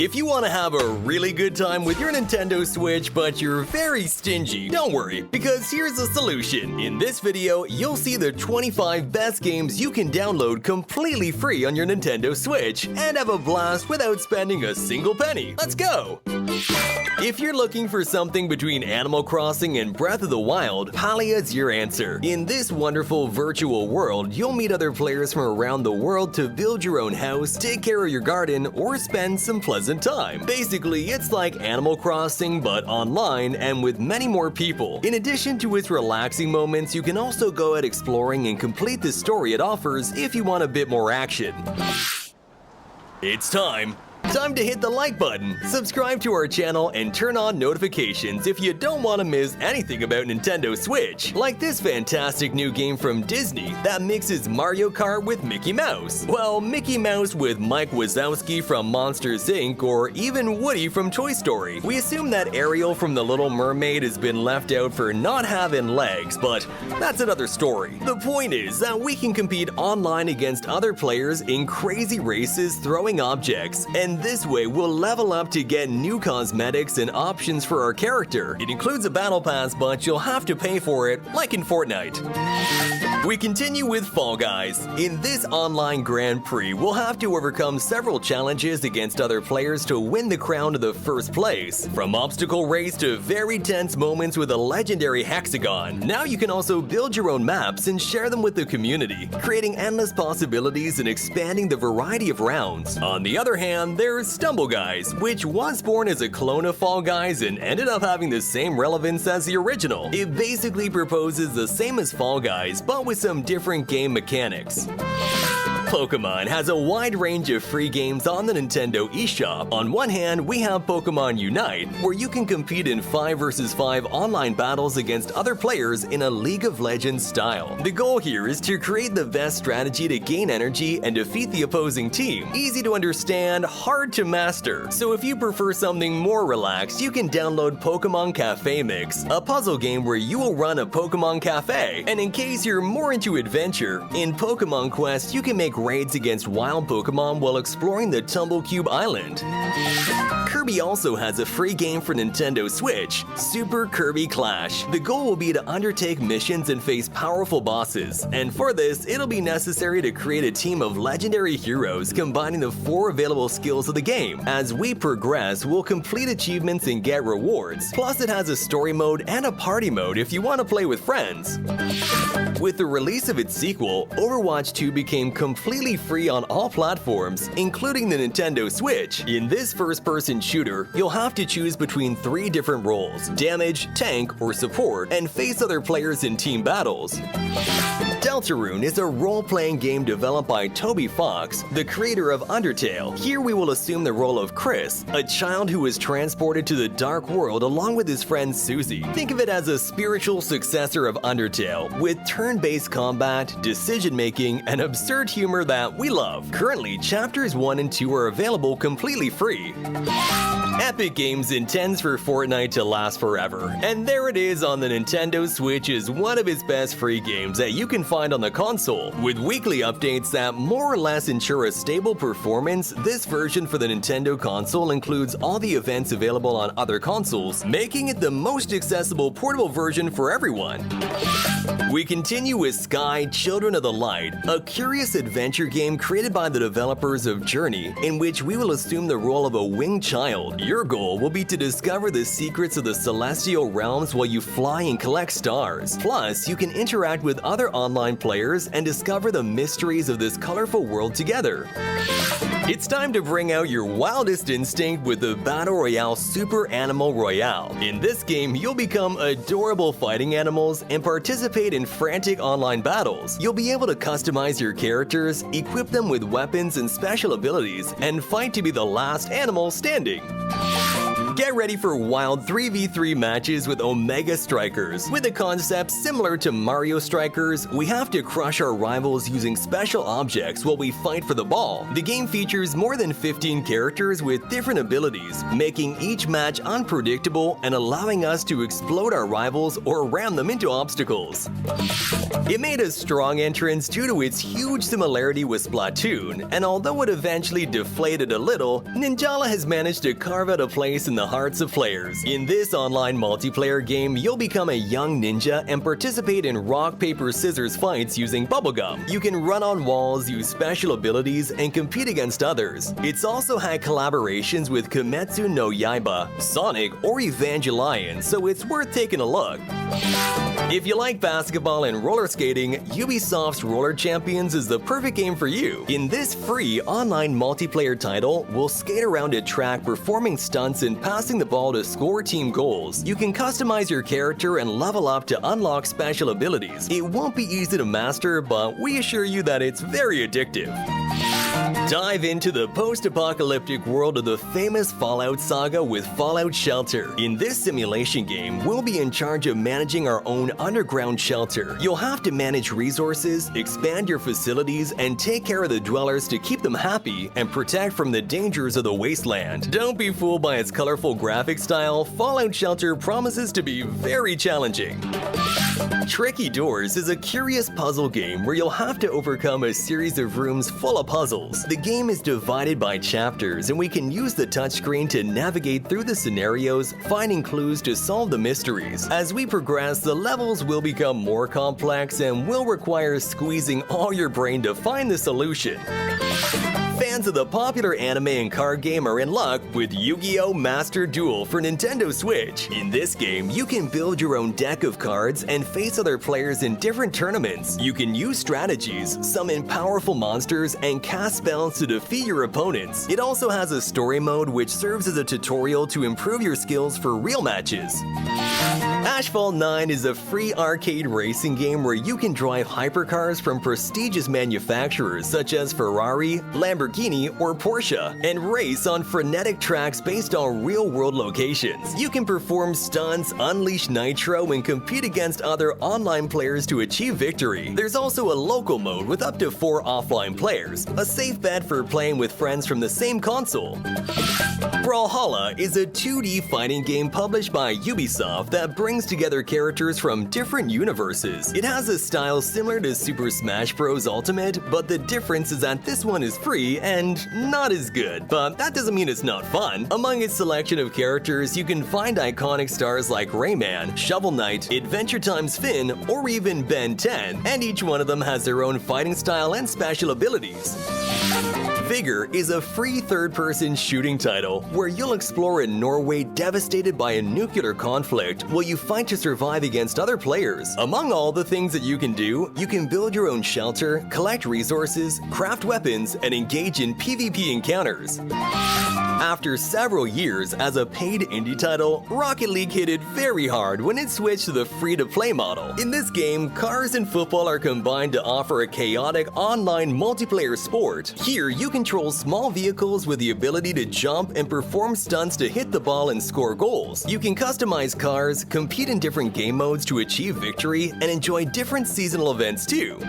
If you want to have a really good time with your Nintendo Switch but you're very stingy, don't worry, because here's a solution. In this video, you'll see the 25 best games you can download completely free on your Nintendo Switch and have a blast without spending a single penny. Let's go! If you're looking for something between Animal Crossing and Breath of the Wild, Palia's your answer. In this wonderful virtual world, you'll meet other players from around the world to build your own house, take care of your garden, or spend some pleasant time. Basically, it's like Animal Crossing but online and with many more people. In addition to its relaxing moments, you can also go out exploring and complete the story it offers if you want a bit more action. It's time to hit the like button, subscribe to our channel, and turn on notifications if you don't want to miss anything about Nintendo Switch, like this fantastic new game from Disney that mixes Mario Kart with Mickey Mouse. Well, Mickey Mouse with Mike Wazowski from Monsters, Inc., or even Woody from Toy Story. We assume that Ariel from The Little Mermaid has been left out for not having legs, but that's another story. The point is that we can compete online against other players in crazy races throwing objects, and this way we'll level up to get new cosmetics and options for our character. It includes a battle pass, but you'll have to pay for it, like in Fortnite. We continue with Fall Guys. In this online Grand Prix, we'll have to overcome several challenges against other players to win the crown of the first place. From obstacle race to very tense moments with a legendary hexagon. Now you can also build your own maps and share them with the community, creating endless possibilities and expanding the variety of rounds. On the other hand, there's Stumble Guys, which was born as a clone of Fall Guys and ended up having the same relevance as the original. It basically proposes the same as Fall Guys, but with some different game mechanics. Pokemon has a wide range of free games on the Nintendo eShop. On one hand, we have Pokemon Unite, where you can compete in 5 vs 5 online battles against other players in a League of Legends style. The goal here is to create the best strategy to gain energy and defeat the opposing team. Easy to understand, hard to master. So if you prefer something more relaxed, you can download Pokemon Cafe Mix, a puzzle game where you will run a Pokemon cafe. And in case you're more into adventure, in Pokemon Quest you can make raids against wild Pokemon while exploring the Tumblecube Island. Kirby also has a free game for Nintendo Switch, Super Kirby Clash. The goal will be to undertake missions and face powerful bosses, and for this, it'll be necessary to create a team of legendary heroes combining the 4 available skills of the game. As we progress, we'll complete achievements and get rewards. Plus, it has a story mode and a party mode if you want to play with friends. With the release of its sequel, Overwatch 2 became completely free on all platforms, including the Nintendo Switch. In this first-person shooter, you'll have to choose between 3 different roles: damage, tank, or support, and face other players in team battles. Deltarune is a role-playing game developed by Toby Fox, the creator of Undertale. Here we will assume the role of Chris, a child who is transported to the dark world along with his friend Susie. Think of it as a spiritual successor of Undertale, with turn-based combat, decision-making, and absurd humor that we love. Currently, chapters 1 and 2 are available completely free. Epic Games intends for Fortnite to last forever, and there it is on the Nintendo Switch as one of its best free games that you can find on the console. With weekly updates that more or less ensure a stable performance, this version for the Nintendo console includes all the events available on other consoles, making it the most accessible portable version for everyone. We continue with Sky Children of the Light, a curious adventure game created by the developers of Journey, in which we will assume the role of a winged child. Your goal will be to discover the secrets of the celestial realms while you fly and collect stars. Plus, you can interact with other online players and discover the mysteries of this colorful world together. It's time to bring out your wildest instinct with the Battle Royale Super Animal Royale. In this game, you'll become adorable fighting animals and participate in frantic online battles. You'll be able to customize your characters, equip them with weapons and special abilities, and fight to be the last animal standing. Get ready for wild 3v3 matches with Omega Strikers. With a concept similar to Mario Strikers, we have to crush our rivals using special objects while we fight for the ball. The game features more than 15 characters with different abilities, making each match unpredictable and allowing us to explode our rivals or ram them into obstacles. It made a strong entrance due to its huge similarity with Splatoon, and although it eventually deflated a little, Ninjala has managed to carve out a place in the hearts of players. In this online multiplayer game, you'll become a young ninja and participate in rock, paper, scissors fights using bubblegum. You can run on walls, use special abilities, and compete against others. It's also had collaborations with Kimetsu no Yaiba, Sonic, or Evangelion, so it's worth taking a look. If you like basketball and roller skating, Ubisoft's Roller Champions is the perfect game for you. In this free online multiplayer title, we'll skate around a track performing stunts and passing the ball to score team goals. You can customize your character and level up to unlock special abilities. It won't be easy to master, but we assure you that it's very addictive. Dive into the post-apocalyptic world of the famous Fallout saga with Fallout Shelter. In this simulation game, we'll be in charge of managing our own underground shelter. You'll have to manage resources, expand your facilities, and take care of the dwellers to keep them happy and protect from the dangers of the wasteland. Don't be fooled by its colorful graphic style. Fallout Shelter promises to be very challenging. Tricky Doors is a curious puzzle game where you'll have to overcome a series of rooms full of puzzles. The game is divided by chapters, and we can use the touchscreen to navigate through the scenarios, finding clues to solve the mysteries. As we progress, the levels will become more complex and will require squeezing all your brain to find the solution. Fans of the popular anime and card game are in luck with Yu-Gi-Oh! Master Duel for Nintendo Switch. In this game, you can build your own deck of cards and face other players in different tournaments. You can use strategies, summon powerful monsters, and cast spells to defeat your opponents. It also has a story mode which serves as a tutorial to improve your skills for real matches. Asphalt 9 is a free arcade racing game where you can drive hypercars from prestigious manufacturers such as Ferrari, Lamborghini, or Porsche, and race on frenetic tracks based on real-world locations. You can perform stunts, unleash nitro, and compete against other online players to achieve victory. There's also a local mode with up to 4 offline players, a safe bet for playing with friends from the same console. Brawlhalla is a 2D fighting game published by Ubisoft that brings together characters from different universes. It has a style similar to Super Smash Bros. Ultimate, but the difference is that this one is free and not as good. But that doesn't mean it's not fun. Among its selection of characters, you can find iconic stars like Rayman, Shovel Knight, Adventure Time's Finn, or even Ben 10, and each one of them has their own fighting style and special abilities. Vigor is a free third-person shooting title where you'll explore a Norway devastated by a nuclear conflict while you fight to survive against other players. Among all the things that you can do, you can build your own shelter, collect resources, craft weapons, and engage in PvP encounters. After several years as a paid indie title, Rocket League hit it very hard when it switched to the free-to-play model. In this game, cars and football are combined to offer a chaotic online multiplayer sport. Here, you control small vehicles with the ability to jump and perform stunts to hit the ball and score goals. You can customize cars, compete in different game modes to achieve victory, and enjoy different seasonal events too.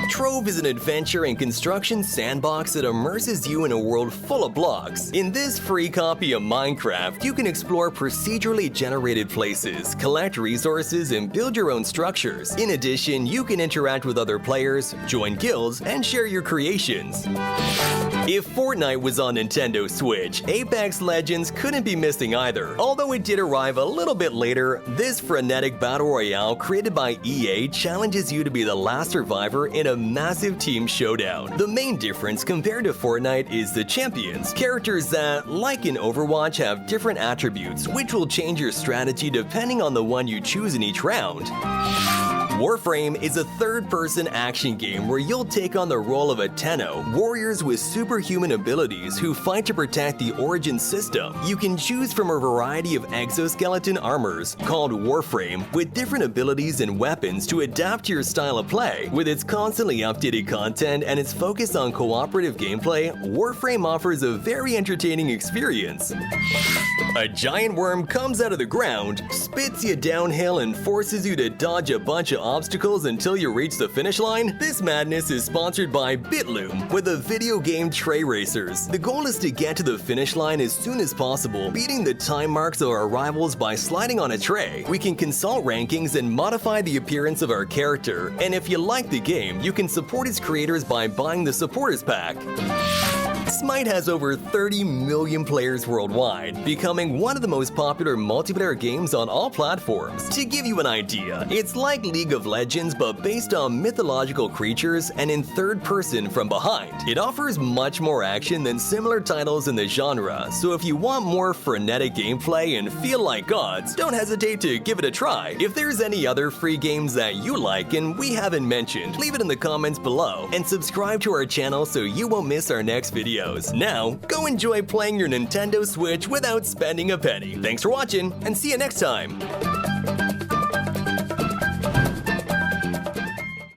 Trove is an adventure and construction sandbox that immerses you in a world full of blocks. In this free copy of Minecraft, you can explore procedurally generated places, collect resources, and build your own structures. In addition, you can interact with other players, join guilds, and share your creations. If Fortnite was on Nintendo Switch, Apex Legends couldn't be missing either. Although it did arrive a little bit later, this frenetic battle royale created by EA challenges you to be the last survivor in a massive team showdown. The main difference compared to Fortnite is the champions, characters that, like in Overwatch, have different attributes, which will change your strategy depending on the one you choose in each round. Warframe is a third-person action game where you'll take on the role of a Tenno, warriors with superhuman abilities who fight to protect the Origin system. You can choose from a variety of exoskeleton armors, called Warframe, with different abilities and weapons to adapt to your style of play. With its constantly updated content and its focus on cooperative gameplay, Warframe offers a very entertaining experience. A giant worm comes out of the ground, spits you downhill, and forces you to dodge a bunch of obstacles until you reach the finish line? This madness is sponsored by Bitloom with the video game Tray Racers. The goal is to get to the finish line as soon as possible, beating the time marks of our rivals by sliding on a tray. We can consult rankings and modify the appearance of our character, and if you like the game, you can support its creators by buying the Supporters Pack. Smite has over 30 million players worldwide, becoming one of the most popular multiplayer games on all platforms. To give you an idea, it's like League of Legends but based on mythological creatures and in third person from behind. It offers much more action than similar titles in the genre, so if you want more frenetic gameplay and feel like gods, don't hesitate to give it a try. If there's any other free games that you like and we haven't mentioned, leave it in the comments below and subscribe to our channel so you won't miss our next video. Now, go enjoy playing your Nintendo Switch without spending a penny. Thanks for watching, and see you next time!